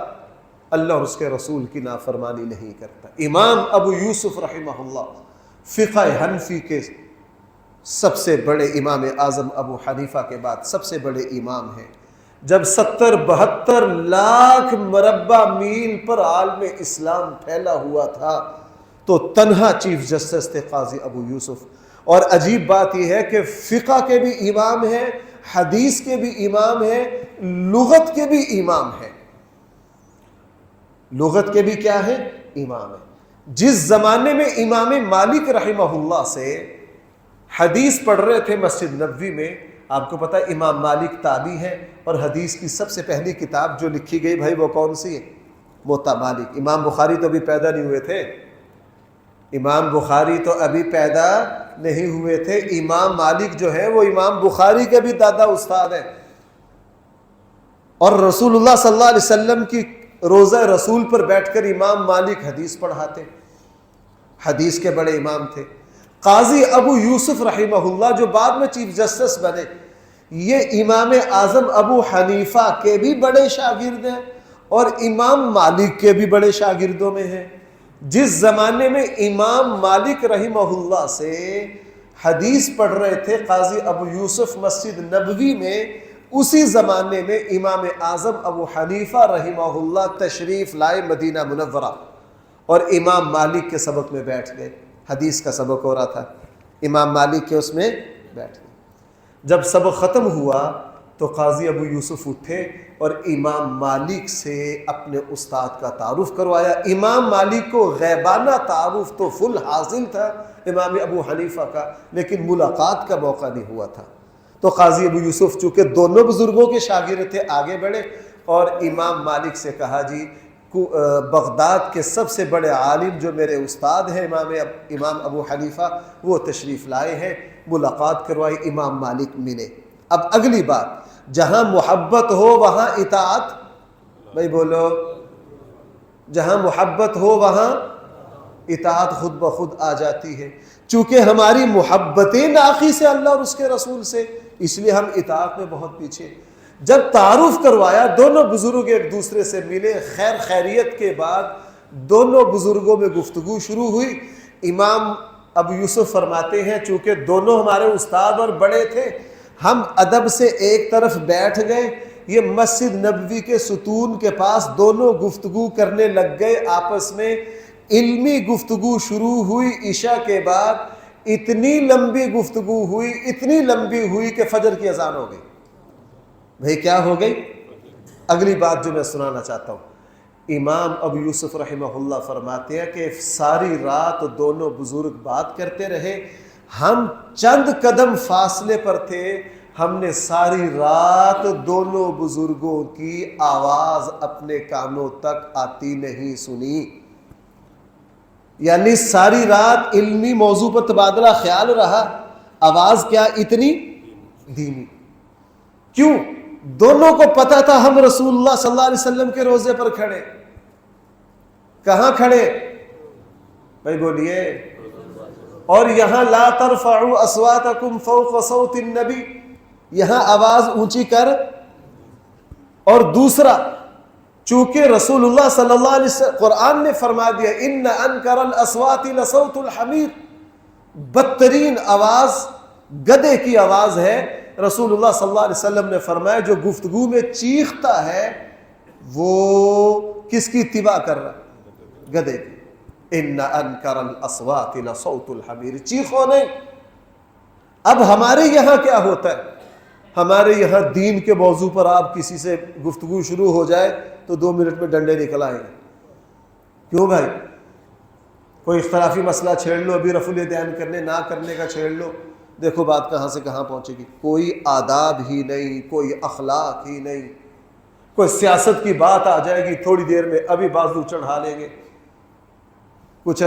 اللہ اور اس کے رسول کی نافرمانی نہیں کرتا. امام ابو یوسف رحمہ اللہ فقہ حنفی کے سب سے بڑے امام اعظم ابو حنیفہ کے بعد سب سے بڑے امام ہیں. جب 70-72 لاکھ مربع میل پر عالم اسلام پھیلا ہوا تھا تو تنہا چیف جسٹس تھے قاضی ابو یوسف. اور عجیب بات یہ ہے کہ فقہ کے بھی امام ہیں, حدیث کے بھی امام ہیں, لغت کے بھی امام ہیں. لغت کے بھی کیا ہے؟ امام ہیں. جس زمانے میں امام مالک رحمہ اللہ سے حدیث پڑھ رہے تھے مسجد نبوی میں, آپ کو پتا امام مالک تابعی ہے, اور حدیث کی سب سے پہلی کتاب جو لکھی گئی بھائی وہ کون سی ہے؟ موطا مالک. امام بخاری تو ابھی پیدا نہیں ہوئے تھے, امام بخاری تو ابھی پیدا نہیں ہوئے تھے. امام مالک جو ہے وہ امام بخاری کے بھی دادا استاد ہیں. اور رسول اللہ صلی اللہ علیہ وسلم کی روزہ رسول پر بیٹھ کر امام مالک حدیث پڑھاتے، حدیث کے بڑے امام تھے۔ قاضی ابو یوسف رحمہ اللہ جو بعد میں چیف جسٹس بنے، یہ امام اعظم ابو حنیفہ کے بھی بڑے شاگرد ہیں اور امام مالک کے بھی بڑے شاگردوں میں ہیں۔ جس زمانے میں امام مالک رحمہ اللہ سے حدیث پڑھ رہے تھے قاضی ابو یوسف مسجد نبوی میں، اسی زمانے میں امام اعظم ابو حنیفہ رحمہ اللہ تشریف لائے مدینہ منورہ اور امام مالک کے سبق میں بیٹھ گئے۔ حدیث کا سبق ہو رہا تھا، امام مالک کے اس میں بیٹھ گئے۔ جب سبق ختم ہوا تو قاضی ابو یوسف اٹھے اور امام مالک سے اپنے استاد کا تعارف کروایا۔ امام مالک کو غیبانہ تعارف تو فل حاصل تھا امام ابو حنیفہ کا، لیکن ملاقات کا موقع نہیں ہوا تھا۔ تو قاضی ابو یوسف چونکہ دونوں بزرگوں کے شاگرد تھے، آگے بڑھے اور امام مالک سے کہا جی بغداد کے سب سے بڑے عالم جو میرے استاد ہیں امام ابو حنیفہ، وہ تشریف لائے ہیں، ملاقات کروائی۔ امام مالک ملے۔ اب اگلی بات، جہاں محبت ہو وہاں اطاعت، بھائی بولو، جہاں محبت ہو وہاں اطاعت خود بخود آ جاتی ہے۔ چونکہ ہماری محبتیں ناقص سے اللہ اور اس کے رسول سے، اس لیے ہم اطاعت میں بہت پیچھے۔ جب تعارف کروایا، دونوں بزرگ ایک دوسرے سے ملے، خیر خیریت کے بعد دونوں بزرگوں میں گفتگو شروع ہوئی۔ امام ابو یوسف فرماتے ہیں چونکہ دونوں ہمارے استاد اور بڑے تھے، ہم ادب سے ایک طرف بیٹھ گئے، یہ مسجد نبوی کے ستون کے پاس دونوں گفتگو کرنے لگ گئے آپس میں۔ علمی گفتگو شروع ہوئی عشاء کے بعد، اتنی لمبی گفتگو ہوئی، اتنی لمبی ہوئی کہ فجر کی اذان ہو گئی۔ بھئی کیا ہو گئی؟ اگلی بات جو میں سنانا چاہتا ہوں، امام ابو یوسف رحمہ اللہ فرماتے ہیں کہ ساری رات دونوں بزرگ بات کرتے رہے، ہم چند قدم فاصلے پر تھے، ہم نے ساری رات دونوں بزرگوں کی آواز اپنے کانوں تک آتی نہیں سنی۔ یعنی ساری رات علمی موضوع پر تبادلہ خیال رہا، آواز کیا اتنی دھیمی؟ کیوں؟ دونوں کو پتا تھا ہم رسول اللہ صلی اللہ علیہ وسلم کے روزے پر کھڑے۔ کہاں کھڑے؟ بھائی بولیے۔ اور یہاں لا ترفعوا اصواتکم فوق صوت النبی، یہاں آواز اونچی کر۔ اور دوسرا، چونکہ رسول اللہ صلی اللہ علیہ وسلم، قرآن نے فرما دیا ان انکر الاصوات لصوت الحمیر، بدترین آواز گدھے کی آواز ہے۔ رسول اللہ صلی اللہ علیہ وسلم نے فرمایا جو گفتگو میں چیختا ہے وہ کس کی اتباع کر رہا ہے؟ گدھے کی۔ ان انکر الاصوات لصوت الحمیر، چیخو نہیں۔ اب ہمارے یہاں کیا ہوتا ہے؟ ہمارے یہاں دین کے موضوع پر آپ کسی سے گفتگو شروع ہو جائے تو 2 منٹ میں ڈنڈے نکل آئیں گے۔ کیوں بھائی؟ کوئی اختلافی مسئلہ چھیڑ لو، ابھی رفع الیدین کرنے نہ کرنے کا چھیڑ لو، دیکھو بات کہاں سے کہاں پہنچے گی۔ کوئی آداب ہی نہیں، کوئی اخلاق ہی نہیں، کوئی سیاست کی بات آ جائے گی تھوڑی دیر میں ابھی بازو چڑھا لیں گے۔ کچھ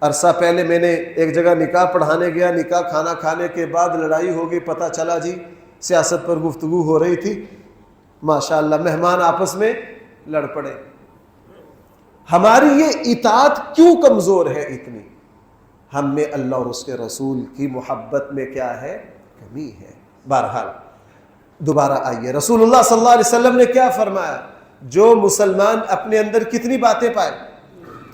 عرصہ پہلے میں نے ایک جگہ نکاح پڑھانے گیا، نکاح کھانا کھانے کے بعد لڑائی ہو گئی، پتہ چلا جی سیاست پر گفتگو ہو رہی تھی، ماشاءاللہ مہمان آپس میں لڑ پڑے۔ ہماری یہ اطاعت کیوں کمزور ہے اتنی؟ ہم میں اللہ اور اس کے رسول کی محبت میں کیا ہے؟ کمی ہے۔ بہرحال دوبارہ آئیے، رسول اللہ صلی اللہ علیہ وسلم نے کیا فرمایا؟ جو مسلمان اپنے اندر کتنی باتیں پائے؟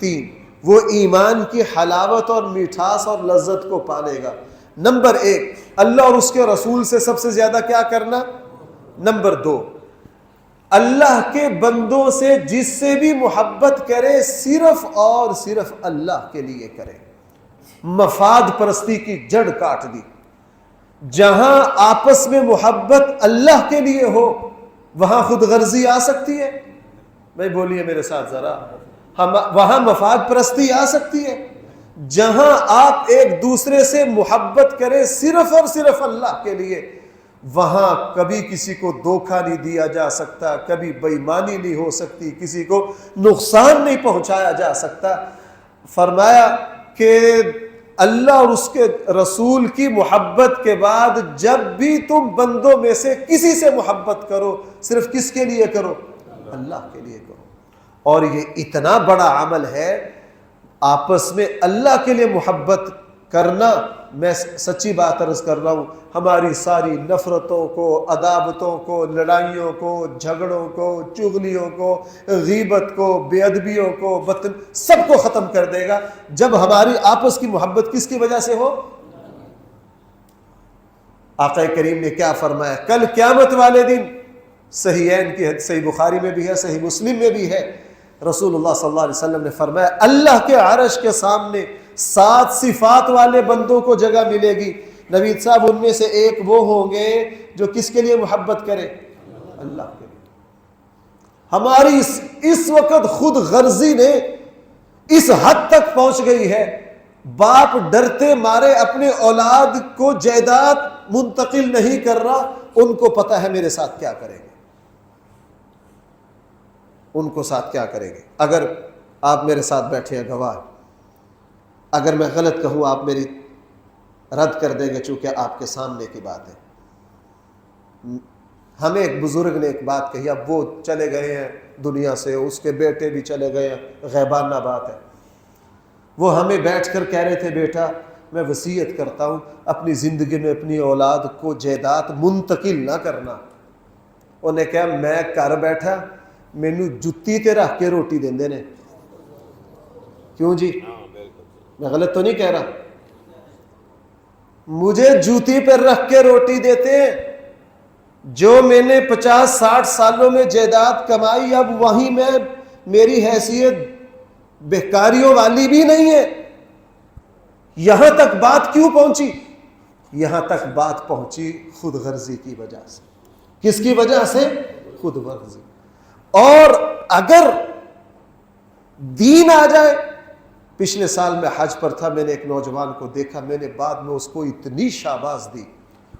3، وہ ایمان کی حلاوت اور میٹھاس اور لذت کو پالے گا۔ نمبر 1، اللہ اور اس کے رسول سے سب سے زیادہ کیا کرنا؟ نمبر 2، اللہ کے بندوں سے جس سے بھی محبت کرے صرف اور صرف اللہ کے لیے کرے۔ مفاد پرستی کی جڑ کاٹ دی۔ جہاں آپس میں محبت اللہ کے لیے ہو وہاں خود غرضی آ سکتی ہے؟ بھائی بولیے میرے ساتھ ذرا، وہاں مفاد پرستی آ سکتی ہے؟ جہاں آپ ایک دوسرے سے محبت کریں صرف اور صرف اللہ کے لیے، وہاں کبھی کسی کو دھوکہ نہیں دیا جا سکتا، کبھی بے ایمانی نہیں ہو سکتی، کسی کو نقصان نہیں پہنچایا جا سکتا۔ فرمایا کہ اللہ اور اس کے رسول کی محبت کے بعد جب بھی تم بندوں میں سے کسی سے محبت کرو صرف کس کے لیے کرو؟ اللہ کے لیے کرو. اور یہ اتنا بڑا عمل ہے آپس میں اللہ کے لیے محبت کرنا. میں سچی بات عرض کر رہا ہوں، ہماری ساری نفرتوں کو، عداوتوں کو، لڑائیوں کو، جھگڑوں کو، چغلیوں کو، غیبت کو، بے ادبیوں کو، سب کو ختم کر دے گا جب ہماری آپس کی محبت کس کی وجہ سے ہو؟ آقا کریم نے کیا فرمایا کل قیامت والے دن؟ صحیحین کی حدیث، صحیح بخاری میں بھی ہے، صحیح مسلم میں بھی ہے. رسول اللہ صلی اللہ علیہ وسلم نے فرمایا اللہ کے عرش کے سامنے 7 صفات والے بندوں کو جگہ ملے گی. نوید صاحب ان میں سے ایک وہ ہوں گے جو کس کے لیے محبت کرے؟ اللہ کے لیے. ہماری اس وقت خود غرضی نے اس حد تک پہنچ گئی ہے، باپ ڈرتے مارے اپنے اولاد کو جائیداد منتقل نہیں کر رہا. ان کو پتا ہے میرے ساتھ کیا کریں گے، ان کو ساتھ کیا کریں گے. اگر آپ میرے ساتھ بیٹھے ہیں گواہ، اگر میں غلط کہوں آپ میری رد کر دیں گے چونکہ آپ کے سامنے کی بات ہے. ہمیں ایک بزرگ نے ایک بات کہی، اب وہ چلے گئے ہیں دنیا سے، اس کے بیٹے بھی چلے گئے ہیں، غیبانہ بات ہے. وہ ہمیں بیٹھ کر کہہ رہے تھے بیٹا میں وصیت کرتا ہوں اپنی زندگی میں اپنی اولاد کو جائیداد منتقل نہ کرنا. انہیں کہا میں کر بیٹھا مینو جتی تے رکھ کے روٹی دیندے نے. کیوں جی؟ میں غلط تو نہیں کہہ رہا؟ مجھے جوتی پر رکھ کے روٹی دیتے ہیں. جو میں نے 50-60 سالوں میں جائیداد کمائی اب وہیں میں میری حیثیت بہکاریوں والی بھی نہیں ہے. یہاں تک بات کیوں پہنچی؟ یہاں تک بات پہنچی خود غرضی کی وجہ سے. کس کی وجہ سے؟ خود غرضی. اور اگر دین آ جائے، پچھلے سال میں حج پر تھا، میں نے ایک نوجوان کو دیکھا، میں نے بعد میں اس کو اتنی شاباش دی.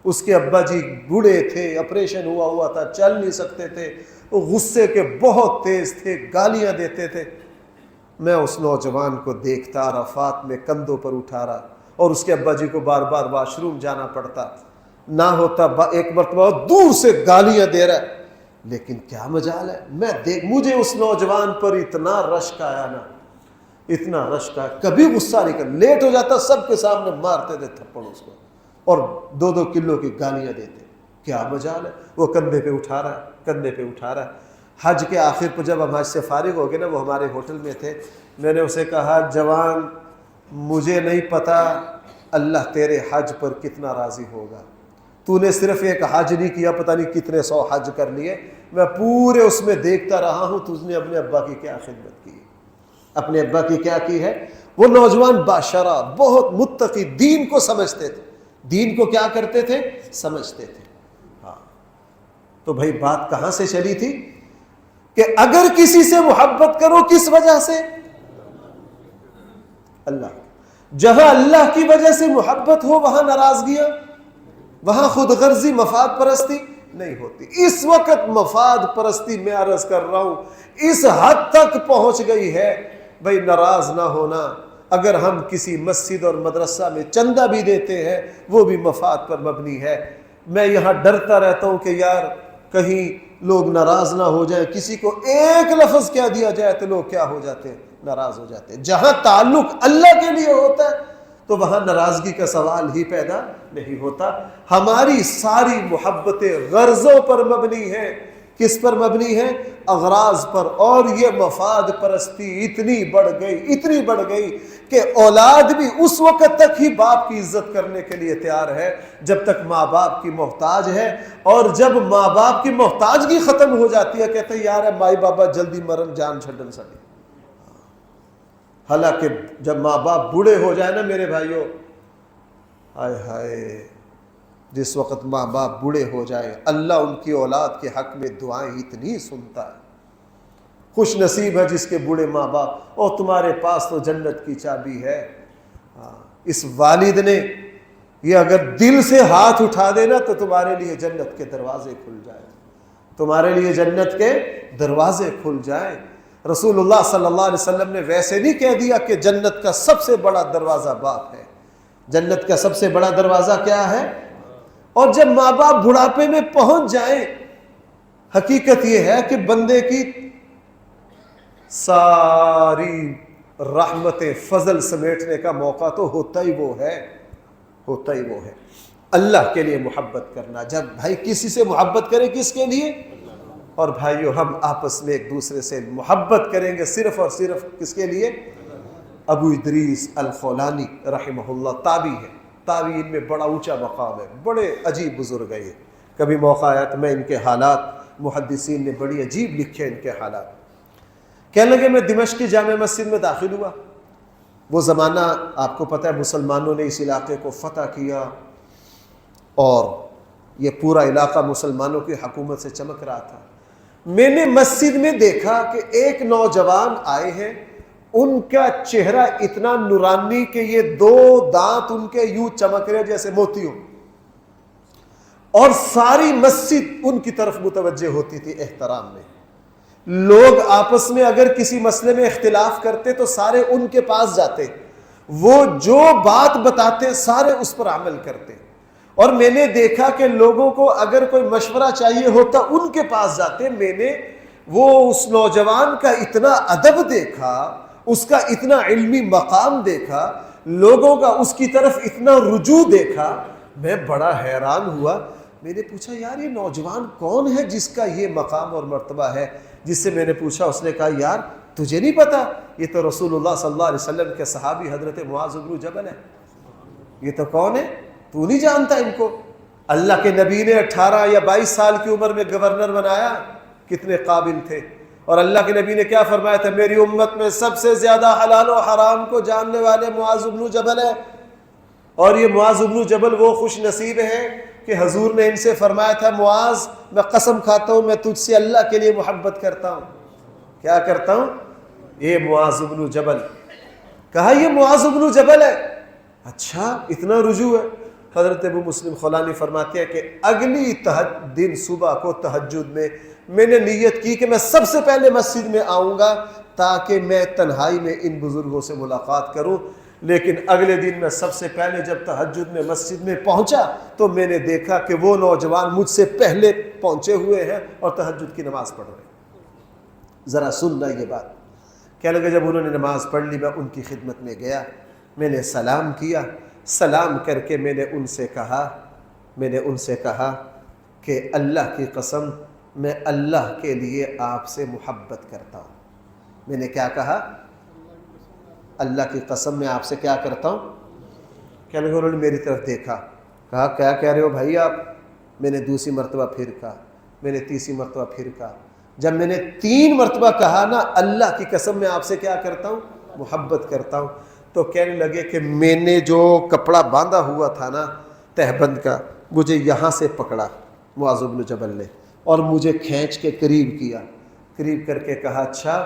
اس کے ابا جی بوڑھے تھے، آپریشن ہوا تھا، چل نہیں سکتے تھے، وہ غصے کے بہت تیز تھے، گالیاں دیتے تھے. میں اس نوجوان کو دیکھتا، عرفات میں کندھوں پر اٹھا رہا، اور اس کے ابا جی کو بار بار واش روم جانا پڑتا، نہ ہوتا ایک مرتبہ دور سے گالیاں دے رہا ہے. لیکن کیا مجال ہے، مجھے اس نوجوان پر اتنا رشک آیا نا، اتنا رشک آیا، کبھی غصہ نہیں کر، لیٹ ہو جاتا سب کے سامنے مارتے تھے تھپڑ اس کو، اور 2-2 کلو کی گالیاں دیتے. کیا مجال ہے. وہ کندھے پہ اٹھا رہا ہے، کندھے پہ اٹھا رہا ہے. حج کے آخر پر جب ہم حج سے فارغ ہو گئے نا، وہ ہمارے ہوٹل میں تھے، میں نے اسے کہا جوان مجھے نہیں پتا اللہ تیرے حج پر کتنا راضی ہوگا. تو نے صرف ایک حج نہیں کیا، پتہ نہیں کتنے 100 حج کر لیے. میں پورے اس میں دیکھتا رہا ہوں تو نے اپنے ابا کی کیا خدمت کی، اپنے ابا کی کیا کی ہے. وہ نوجوان باشرہ، بہت متقی، دین کو سمجھتے تھے، دین کو کیا کرتے تھے؟ سمجھتے تھے. ہاں تو بھائی بات کہاں سے چلی تھی کہ اگر کسی سے محبت کرو کس وجہ سے؟ اللہ. جہاں اللہ کی وجہ سے محبت ہو وہاں ناراضگیاں، وہاں خود غرضی مفاد پرستی نہیں ہوتی. اس وقت مفاد پرستی میں عرض کر رہا ہوں اس حد تک پہنچ گئی ہے بھائی ناراض نہ ہونا. اگر ہم کسی مسجد اور مدرسہ میں چندہ بھی دیتے ہیں وہ بھی مفاد پر مبنی ہے. میں یہاں ڈرتا رہتا ہوں کہ یار کہیں لوگ ناراض نہ ہو جائیں، کسی کو ایک لفظ کیا دیا جائے تو لوگ کیا ہو جاتے ہیں؟ ناراض ہو جاتے ہیں. جہاں تعلق اللہ کے لیے ہوتا ہے تو وہاں ناراضگی کا سوال ہی پیدا نہیں ہوتا. ہماری ساری محبتیں غرضوں پر مبنی ہیں. کس پر مبنی ہے؟ اغراض پر. اور یہ مفاد پرستی اتنی بڑھ گئی کہ اولاد بھی اس وقت تک ہی باپ کی عزت کرنے کے لیے تیار ہے جب تک ماں باپ کی محتاج ہے، اور جب ماں باپ کی محتاجگی ختم ہو جاتی ہے کہتے ہیں یار مائی بابا جلدی مرن جان چھڈن سکے. حالانکہ جب ماں باپ بوڑھے ہو جائے نا میرے بھائیوں، ہائے ہائے، جس وقت ماں باپ بوڑھے ہو جائے اللہ ان کی اولاد کے حق میں دعائیں اتنی سنتا ہے. خوش نصیب ہے جس کے بوڑھے ماں باپ، اور تمہارے پاس تو جنت کی چابی ہے. اس والد نے یہ اگر دل سے ہاتھ اٹھا دینا تو تمہارے لیے جنت کے دروازے کھل جائیں، تمہارے لیے جنت کے دروازے کھل جائیں. رسول اللہ صلی اللہ علیہ وسلم نے ویسے نہیں کہہ دیا کہ جنت کا سب سے بڑا دروازہ باپ ہے. جنت کا سب سے بڑا دروازہ کیا ہے؟ اور جب ماں باپ بڑھاپے میں پہنچ جائیں، حقیقت یہ ہے کہ بندے کی ساری رحمت فضل سمیٹنے کا موقع تو ہوتا ہی وہ ہے، ہوتا ہی وہ ہے اللہ کے لیے محبت کرنا۔ جب بھائی کسی سے محبت کرے، کس کے لیے؟ اور بھائیو ہم آپس میں ایک دوسرے سے محبت کریں گے صرف اور صرف کس کے لیے؟ ابو ادریس الخولانی رحمہ اللہ تابعی ہے، تابعین میں بڑا اونچا مقام ہے، بڑے عجیب بزرگ ہے یہ۔ کبھی موقع آیا تو میں ان کے حالات، محدثین نے بڑی عجیب لکھے ان کے حالات۔ کہنے لگے میں دمشق کی جامع مسجد میں داخل ہوا، وہ زمانہ آپ کو پتہ ہے مسلمانوں نے اس علاقے کو فتح کیا اور یہ پورا علاقہ مسلمانوں کی حکومت سے چمک رہا تھا۔ میں نے مسجد میں دیکھا کہ ایک نوجوان آئے ہیں، ان کا چہرہ اتنا نورانی کہ یہ دو دانت ان کے یوں چمک رہے جیسے موتی ہوں، اور ساری مسجد ان کی طرف متوجہ ہوتی تھی احترام میں۔ لوگ آپس میں اگر کسی مسئلے میں اختلاف کرتے تو سارے ان کے پاس جاتے، وہ جو بات بتاتے سارے اس پر عمل کرتے۔ اور میں نے دیکھا کہ لوگوں کو اگر کوئی مشورہ چاہیے ہوتا ان کے پاس جاتے۔ میں نے وہ اس نوجوان کا اتنا ادب دیکھا، اس کا اتنا علمی مقام دیکھا، لوگوں کا اس کی طرف اتنا رجوع دیکھا، میں بڑا حیران ہوا۔ میں نے پوچھا یار یہ نوجوان کون ہے جس کا یہ مقام اور مرتبہ ہے؟ جس سے میں نے پوچھا، اس نے کہا یار تجھے نہیں پتا، یہ تو رسول اللہ صلی اللہ علیہ وسلم کے صحابی حضرت معاذ بن جبل ہے۔ یہ تو کون ہے؟ تو نہیں جانتا ان کو؟ اللہ کے نبی نے 18 یا 22 سال کی عمر میں گورنر بنایا، کتنے قابل تھے۔ اور اللہ کے نبی نے کیا فرمایا تھا؟ میری امت میں سب سے زیادہ حلال و حرام کو جاننے والے معاذ بن جبل ہے۔ اور یہ معاذ بن جبل وہ خوش نصیب ہیں کہ حضور نے ان سے فرمایا تھا، معاذ میں قسم کھاتا ہوں میں تجھ سے اللہ کے لیے محبت کرتا ہوں۔ کیا کرتا ہوں؟ یہ معاذ بن جبل۔ کہا یہ معاذ بن جبل ہے؟ اچھا اتنا رجوع ہے۔ حضرت ابو مسلم خولانی فرماتے ہیں کہ اگلی دن صبح کو تہجد میں نے نیت کی کہ میں سب سے پہلے مسجد میں آؤں گا تاکہ میں تنہائی میں ان بزرگوں سے ملاقات کروں۔ لیکن اگلے دن میں سب سے پہلے جب تہجد میں مسجد میں پہنچا تو میں نے دیکھا کہ وہ نوجوان مجھ سے پہلے پہنچے ہوئے ہیں اور تہجد کی نماز پڑھ رہے ہیں۔ ذرا سننا یہ بات۔ کہنے لگے جب انہوں نے نماز پڑھ لی میں ان کی خدمت میں گیا، میں نے سلام کیا، سلام کر کے میں نے ان سے کہا کہ اللہ کی قسم میں اللہ کے لیے آپ سے محبت کرتا ہوں۔ میں نے کیا کہا؟ اللہ کی قسم میں آپ سے کیا کرتا ہوں؟ کہنے لگے انہوں نے میری طرف دیکھا، کہا کیا کہہ رہے ہو بھائی آپ؟ میں نے دوسری مرتبہ پھر کہا، میں نے تیسری مرتبہ پھر کہا۔ جب میں نے 3 مرتبہ کہا نا اللہ کی قسم میں آپ سے کیا کرتا ہوں؟ محبت کرتا ہوں، تو کہنے لگے کہ میں نے جو کپڑا باندھا ہوا تھا نا تہبند کا، مجھے یہاں سے پکڑا معاذ بن جبل نے اور مجھے کھینچ کے قریب کیا، قریب کر کے کہا اچھا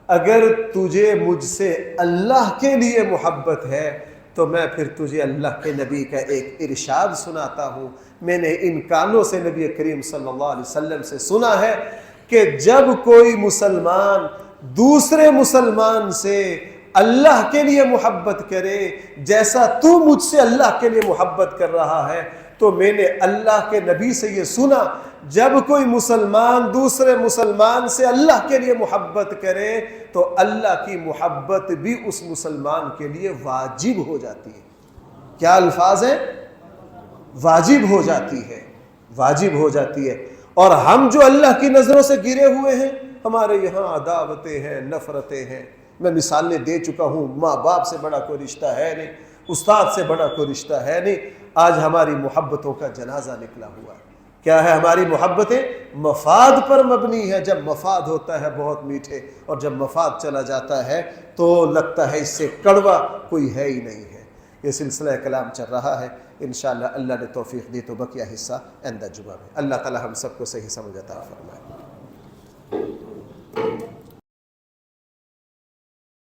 اگر تجھے مجھ سے اللہ کے لیے محبت ہے تو میں پھر تجھے اللہ کے نبی کا ایک ارشاد سناتا ہوں۔ میں نے ان کانوں سے نبی کریم صلی اللہ علیہ وسلم سے سنا ہے کہ جب کوئی مسلمان دوسرے مسلمان سے اللہ کے لیے محبت کرے جیسا تو مجھ سے اللہ کے لیے محبت کر رہا ہے، تو میں نے اللہ کے نبی سے یہ سنا جب کوئی مسلمان دوسرے مسلمان سے اللہ کے لیے محبت کرے تو اللہ کی محبت بھی اس مسلمان کے لیے واجب ہو جاتی ہے۔ کیا الفاظ ہیں؟ واجب ہو جاتی ہے، واجب ہو جاتی ہے۔ اور ہم جو اللہ کی نظروں سے گرے ہوئے ہیں، ہمارے یہاں عداوتیں ہیں، نفرتیں ہیں۔ میں مثالیں دے چکا ہوں، ماں باپ سے بڑا کوئی رشتہ ہے نہیں، استاد سے بڑا کوئی رشتہ ہے نہیں۔ آج ہماری محبتوں کا جنازہ نکلا ہوا ہے۔ کیا ہے ہماری محبتیں؟ مفاد پر مبنی ہے۔ جب مفاد ہوتا ہے بہت میٹھے، اور جب مفاد چلا جاتا ہے تو لگتا ہے اس سے کڑوا کوئی ہے ہی نہیں ہے۔ یہ سلسلہ کلام چل رہا ہے، انشاءاللہ اللہ نے توفیق دی تو بقیہ حصہ آئندہ جمعہ میں۔ اللہ تعالی ہم سب کو صحیح سمجھ عطا فرمائے۔